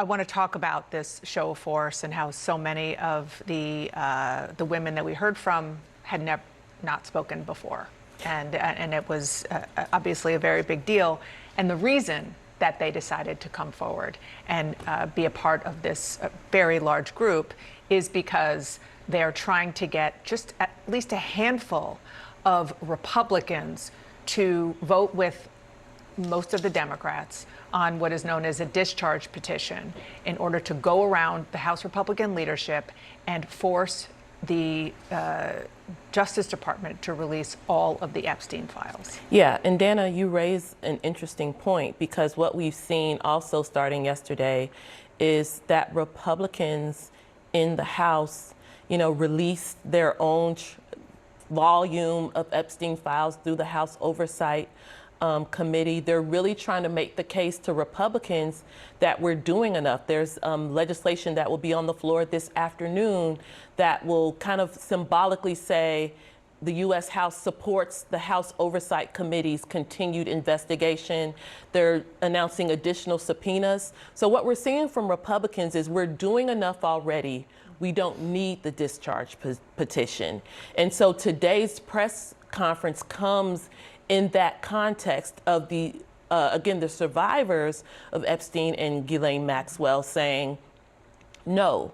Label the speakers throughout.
Speaker 1: I want to talk about this show of force and how so many of the women that we heard from had not spoken before. And it was obviously a very big deal. And the reason that they decided to come forward and be a part of this very large group is because they're trying to get just at least a handful of Republicans to vote with most of the Democrats on what is known as a discharge petition in order to go around the House Republican leadership and force the Justice Department to release all of the Epstein files.
Speaker 2: Yeah, and Dana, you raise an interesting point, because what we've seen also starting yesterday is that Republicans in the House, released their own volume of Epstein files through the House Oversight Committee. They're really trying to make the case to Republicans that we're doing enough. There's legislation that will be on the floor this afternoon that will kind of symbolically say the U.S. House supports the House Oversight Committee's continued investigation. They're announcing additional subpoenas. So what we're seeing from Republicans is we're doing enough already. We don't need the discharge petition. And so today's press conference comes in that context of the survivors of Epstein and Ghislaine Maxwell saying, no,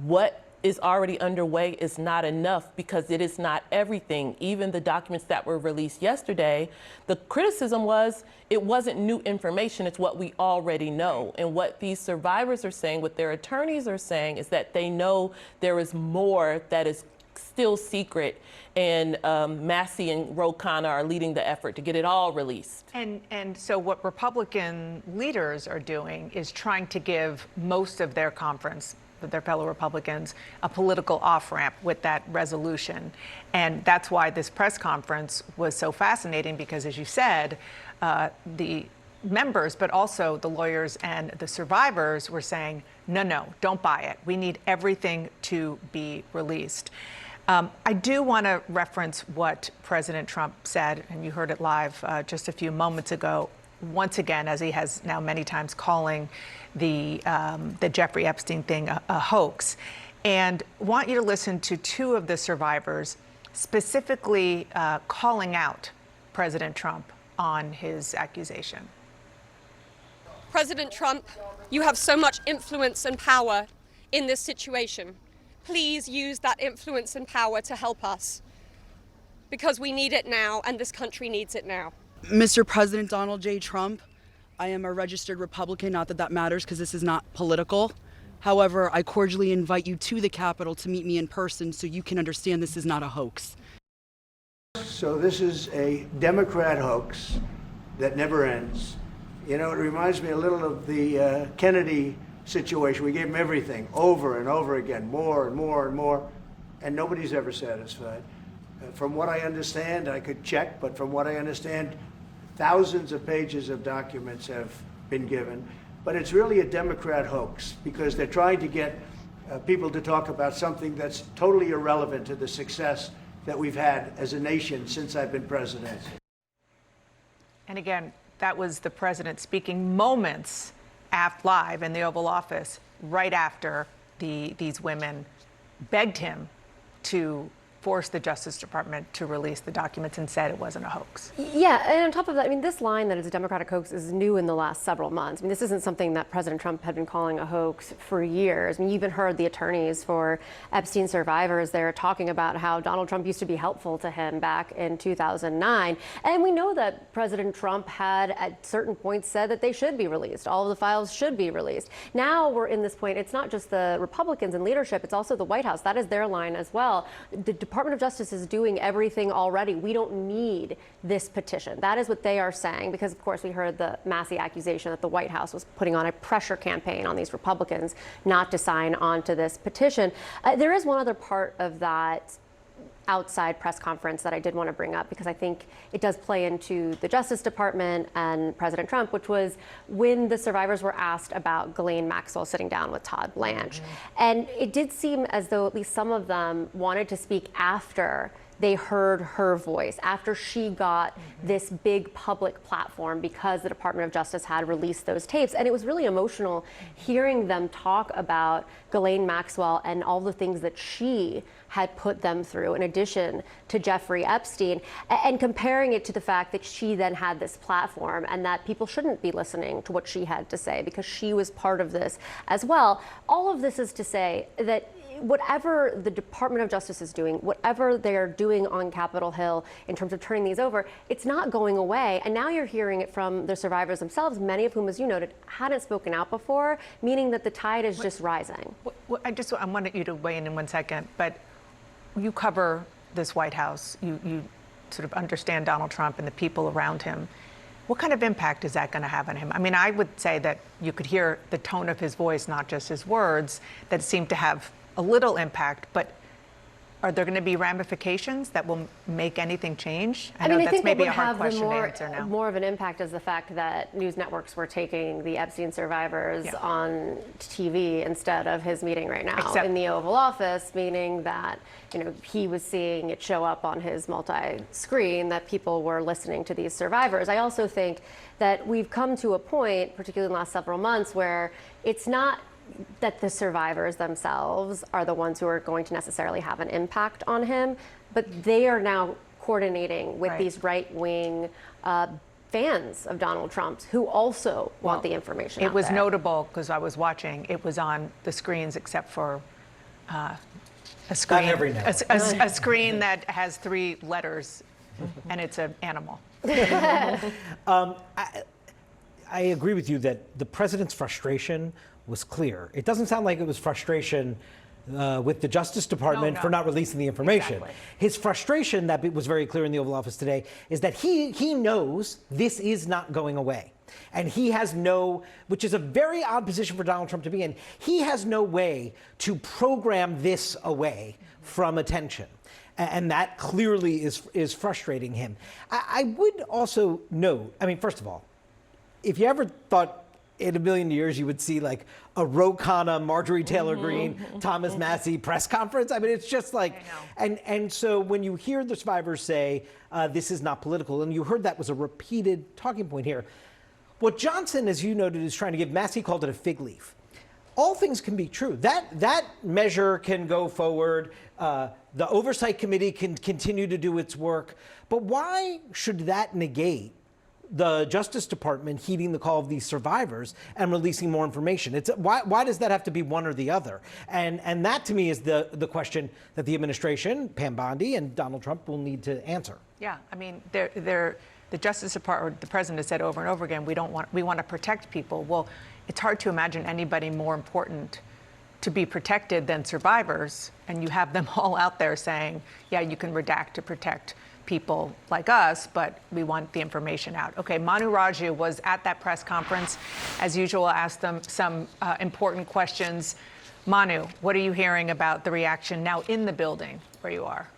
Speaker 2: what is already underway is not enough, because it is not everything. Even the documents that were released yesterday, the criticism was it wasn't new information, it's what we already know. And what these survivors are saying, what their attorneys are saying, is that they know there is more that is still secret, and Massie and Ro Khanna are leading the effort to get it all released.
Speaker 1: And so what Republican leaders are doing is trying to give most of their conference, their fellow Republicans, a political off-ramp with that resolution. And that's why this press conference was so fascinating, because, as you said, the members, but also the lawyers and the survivors were saying, no, don't buy it. We need everything to be released. I do want to reference what President Trump said, and you heard it live just a few moments ago, once again, as he has now many times, calling the Jeffrey Epstein thing a hoax. And want you to listen to two of the survivors specifically calling out President Trump on his accusation.
Speaker 3: President Trump, you have so much influence and power in this situation. Please use that influence and power to help us, because we need it now and this country needs it now.
Speaker 4: Mr. President Donald J. Trump, I am a registered Republican, not that that matters because this is not political. However, I cordially invite you to the Capitol to meet me in person so you can understand this is not a hoax.
Speaker 5: So this is a Democrat hoax that never ends. It reminds me a little of the Kennedy situation. We gave him everything over and over again, more and more and more, and nobody's ever satisfied. From what I understand, I could check, but from what I understand, thousands of pages of documents have been given. But it's really a Democrat hoax, because they're trying to get people to talk about something that's totally irrelevant to the success that we've had as a nation since I've been president.
Speaker 1: And again, that was the president speaking moments live in the Oval Office, right after these women begged him to force the Justice Department to release the documents and said it wasn't a hoax.
Speaker 6: Yeah, and on top of that, this line that it's a Democratic hoax is new in the last several months. This isn't something that President Trump had been calling a hoax for years. You even heard the attorneys for Epstein survivors there talking about how Donald Trump used to be helpful to him back in 2009. And we know that President Trump had at certain points said that they should be released. All of the files should be released. Now we're in this point, it's not just the Republicans in leadership, it's also the White House. That is their line as well. The Department of Justice is doing everything already. We don't need this petition. That is what they are saying, because, of course, we heard the Massie accusation that the White House was putting on a pressure campaign on these Republicans not to sign on to this petition. There is one other part of that outside press conference that I did want to bring up, because I think it does play into the Justice Department and President Trump, which was when the survivors were asked about Ghislaine Maxwell sitting down with Todd Blanche. And it did seem as though at least some of them wanted to speak after they heard her voice, after she got this big public platform because the Department of Justice had released those tapes. And it was really emotional hearing them talk about Ghislaine Maxwell and all the things that she had put them through, in addition to Jeffrey Epstein, and comparing it to the fact that she then had this platform and that people shouldn't be listening to what she had to say because she was part of this as well. All of this is to say that whatever the Department of Justice is doing, whatever they're doing on Capitol Hill in terms of turning these over, it's not going away. And now you're hearing it from the survivors themselves, many of whom, as you noted, hadn't spoken out before, meaning that the tide is just rising.
Speaker 1: I wanted you to weigh in 1 second, but you cover this White House. You sort of understand Donald Trump and the people around him. What kind of impact is that going to have on him? I mean, I would say that you could hear the tone of his voice, not just his words, that seemed to have a little impact, but are there going to be ramifications that will make anything change? I know
Speaker 6: I
Speaker 1: that's
Speaker 6: think
Speaker 1: maybe
Speaker 6: what
Speaker 1: a
Speaker 6: would
Speaker 1: hard
Speaker 6: have
Speaker 1: question to answer now.
Speaker 6: more of an impact is the fact that news networks were taking the Epstein survivors on TV instead of his meeting right now in the Oval Office, meaning that he was seeing it show up on his multi-screen that people were listening to these survivors. I also think that we've come to a point, particularly in the last several months, where it's not that the survivors themselves are the ones who are going to necessarily have an impact on him, but they are now coordinating with these right-wing fans of Donald Trump's who also want the information out
Speaker 1: It was
Speaker 6: there.
Speaker 1: notable because I was watching. It was on the screens except for a screen, a screen that has 3 letters, and it's an animal.
Speaker 7: I agree with you that the president's frustration was clear. It doesn't sound like it was frustration with the Justice Department for not releasing the information.
Speaker 1: Exactly.
Speaker 7: His frustration, that was very clear in the Oval Office today, is that he knows this is not going away. And he has which is a very odd position for Donald Trump to be in, he has no way to program this away from attention. And that clearly is frustrating him. I would also note, I mean, first of all, if you ever thought in a million years you would see like a Ro Khanna, Marjorie Taylor Greene, Thomas Massie press conference, I mean, it's just like, and so when you hear the survivors say this is not political, and you heard that was a repeated talking point here, what Johnson, as you noted, is trying to give, Massie called it a fig leaf. All things can be true. That measure can go forward. The Oversight Committee can continue to do its work. But why should that negate the Justice Department heeding the call of these survivors and releasing more information? Why does that have to be one or the other? And that, to me, is the question that the administration, Pam Bondi, and Donald Trump will need to answer.
Speaker 1: Yeah, I mean, the Justice Department, the president has said over and over again, we want to protect people. Well, it's hard to imagine anybody more important to be protected than survivors, and you have them all out there saying, yeah, you can redact to protect people like us, but we want the information out. Okay, Manu Raju was at that press conference. As usual, asked them some important questions. Manu, what are you hearing about the reaction now in the building where you are?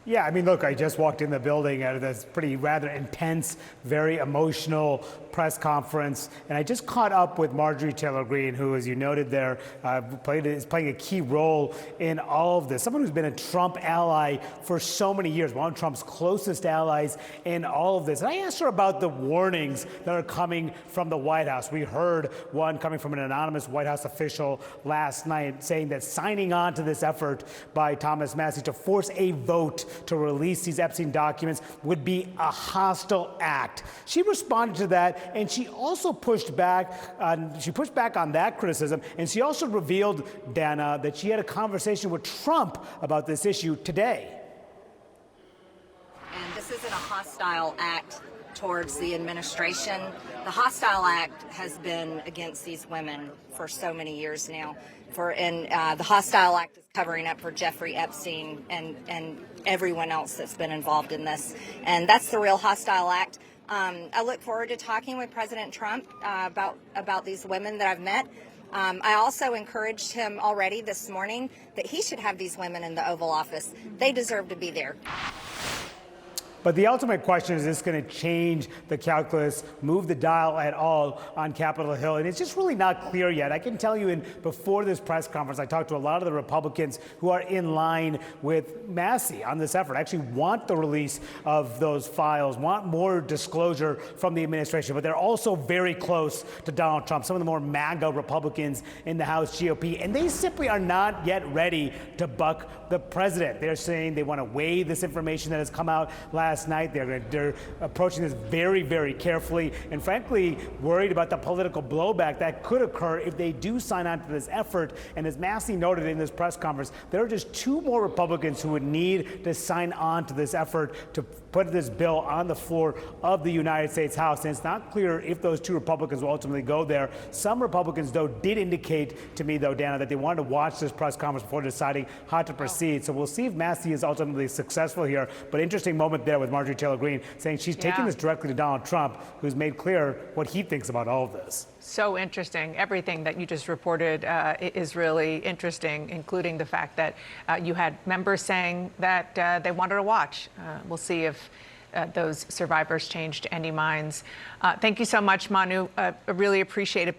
Speaker 8: Yeah, I mean, look, I just walked in the building out of this rather intense, very emotional press conference, and I just caught up with Marjorie Taylor Greene, who, as you noted there, is playing a key role in all of this. Someone who's been a Trump ally for so many years, one of Trump's closest allies in all of this. And I asked her about the warnings that are coming from the White House. We heard one coming from an anonymous White House official last night saying that signing on to this effort by Thomas Massie to force a vote to release these Epstein documents would be a hostile act. She responded to that, and she also pushed back on that criticism, and she also revealed, Dana, that she had a conversation with Trump about this issue today.
Speaker 9: And this isn't a hostile act towards the administration. The hostile act has been against these women for so many years now. The hostile act is covering up for Jeffrey Epstein and everyone else that's been involved in this. And that's the real hostile act. I look forward to talking with President Trump about these women that I've met. I also encouraged him already this morning that he should have these women in the Oval Office. They deserve to be there.
Speaker 8: But the ultimate question is this going to change the calculus, move the dial at all on Capitol Hill? And it's just really not clear yet. I can tell you before this press conference, I talked to a lot of the Republicans who are in line with Massey on this effort, actually want the release of those files, want more disclosure from the administration, but they're also very close to Donald Trump, some of the more MAGA Republicans in the House GOP, and they simply are not yet ready to buck the president. They're saying they want to weigh this information that has come out last night. They're approaching this very, very carefully, and frankly, worried about the political blowback that could occur if they do sign on to this effort. And as Massey noted in this press conference, there are just 2 more Republicans who would need to sign on to this effort to put this bill on the floor of the United States House. And it's not clear if those 2 Republicans will ultimately go there. Some Republicans, though, did indicate to me, though, Dana, that they wanted to watch this press conference before deciding how to proceed. So we'll see if Massey is ultimately successful here. But interesting moment there with Marjorie Taylor Greene saying she's taking this directly to Donald Trump, who's made clear what he thinks about all of this.
Speaker 1: So interesting. Everything that you just reported is really interesting, including the fact that you had members saying that they wanted to watch. We'll see if those survivors changed any minds. Thank you so much, Manu. I really appreciate it.